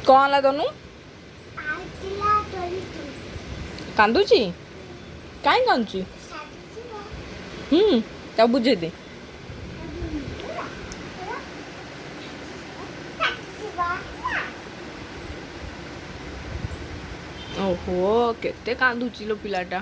କଣ ହେଲା ତନୁ? କାନ୍ଦୁଛି? କାହିଁ କାନ୍ଦୁଛି? ତାକୁ ବୁଝେଇ ଦେ। ଓହୋ କେତେ କାନ୍ଦୁଛି ଲୋ ପିଲାଟା।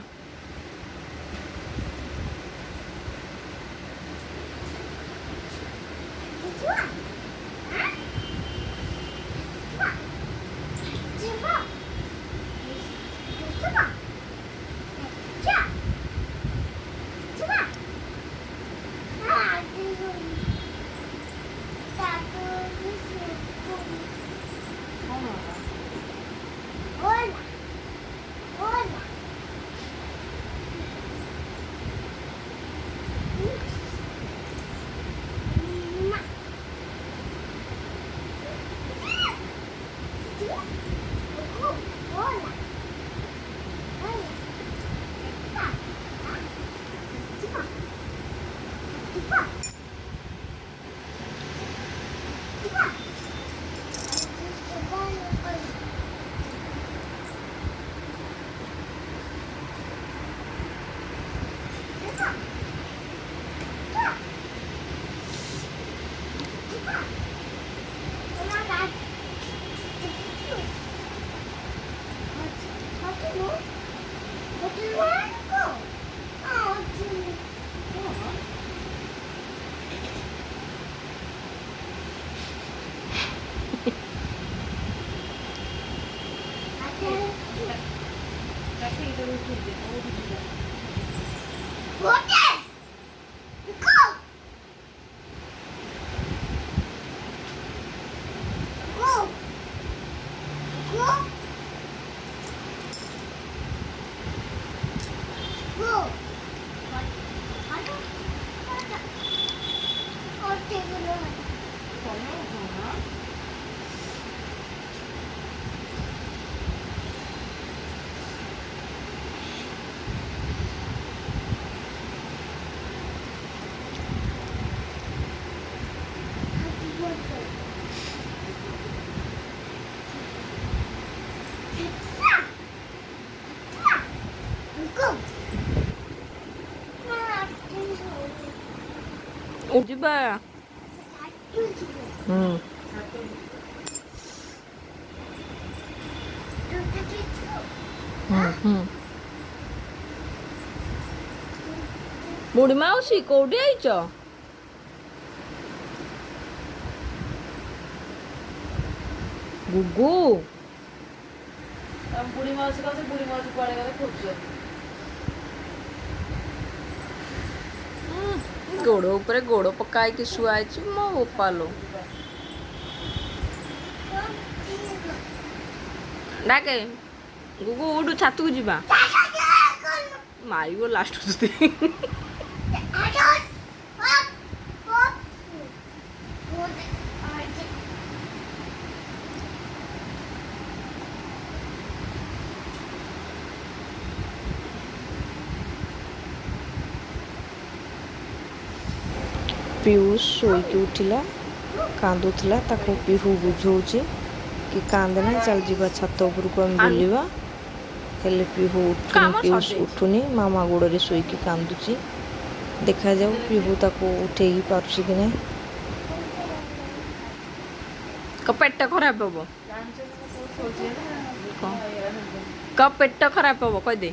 ଯିବା। ବୁଢ଼ୀ ମାଉସୀ କୋଉଠି ଆଇଛ? ଗୁଗୁ ବୁଢ଼ୀ ମାଉସୀ କହୁଛି ବୁଢ଼ୀ ମାଉସୀ କୁଆଡ଼େ ଗଲେ ଖୋଜୁଛନ୍ତି। ଗୋଡ଼ ଉପରେ ଗୋଡ଼ ପକାଇକି ଶୁଆଇଛି ମୋ ବୋପାଲୋ। ଡାକେ ଗୁଗୁ ଉଠୁ ଛାତକୁ ଯିବା। ମାରିବ ଲାଷ୍ଟ ସୁଧି। ପିୟୁଷ ଶୋଇକି ଉଠିଲା, କାନ୍ଦୁଥିଲା। ତାକୁ ପିହୁ ବୁଝଉଛି କି କାନ୍ଦନା, ଚାଲ ଯିବା ଛାତ ଉପରକୁ ଆମେ ବୁଲିବା। ହେଲେ ପିହୁ ଉଠୁନି, ପିୟୁଷ ଉଠୁନି, ମାମା ଗୋଡ଼ରେ ଶୋଇକି କାନ୍ଦୁଛି। ଦେଖାଯାଉ ପିହୁ ତାକୁ ଉଠେଇକି ପାରୁଛି କି ନାହିଁ। ପେଟ ଖରାପ ହବ, ପେଟ ଖରାପ ହବ କହିଦେ।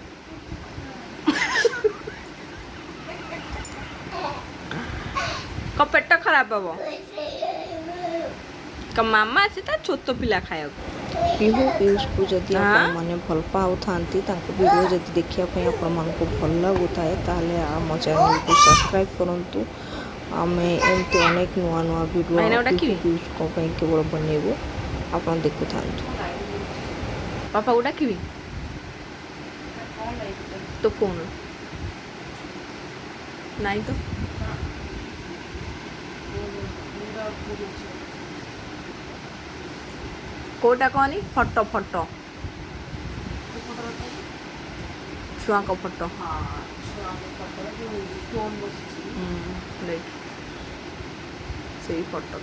ପେଟ ଖରାପ ହବ। ମାମା ଅଛି ତା ଛୋଟ ପିଲା ଖାଇବାକୁ। ପିହୁ ପିୟୁଷକୁ ଯଦି ଆପଣମାନେ ଭଲ ପାଉଥାନ୍ତି, ତାଙ୍କ ଭିଡ଼ିଓ ଯଦି ଦେଖିବା ପାଇଁ ଆପଣମାନଙ୍କୁ ଭଲ ଲାଗୁଥାଏ, ତାହେଲେ ଆମ ଚ୍ୟାନେଲକୁ ସବସ୍କ୍ରାଇବ୍ କରନ୍ତୁ। ଆମେ ଏମିତି ଅନେକ ନୂଆ ନୂଆ ଭିଡ଼ିଓ ପିହୁ ପିୟୁଷଙ୍କ ପାଇଁ କେବଳ ବନେଇବୁ, ଆପଣ ଦେଖୁଥାନ୍ତୁ। ବାପାକୁ ଡାକିବି ତୋ ଫୋନ୍ ନାଇଁ ତ। କୋଉଟା କହନି? ଫଟୋ ଫଟୋ ଛୁଆଙ୍କ ଫଟୋ। ସେଇ ଫଟୋ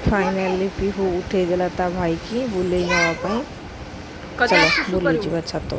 फाइनाली पिहू उठे देला ता भाई की बुले नवा चलो बुली जा छत।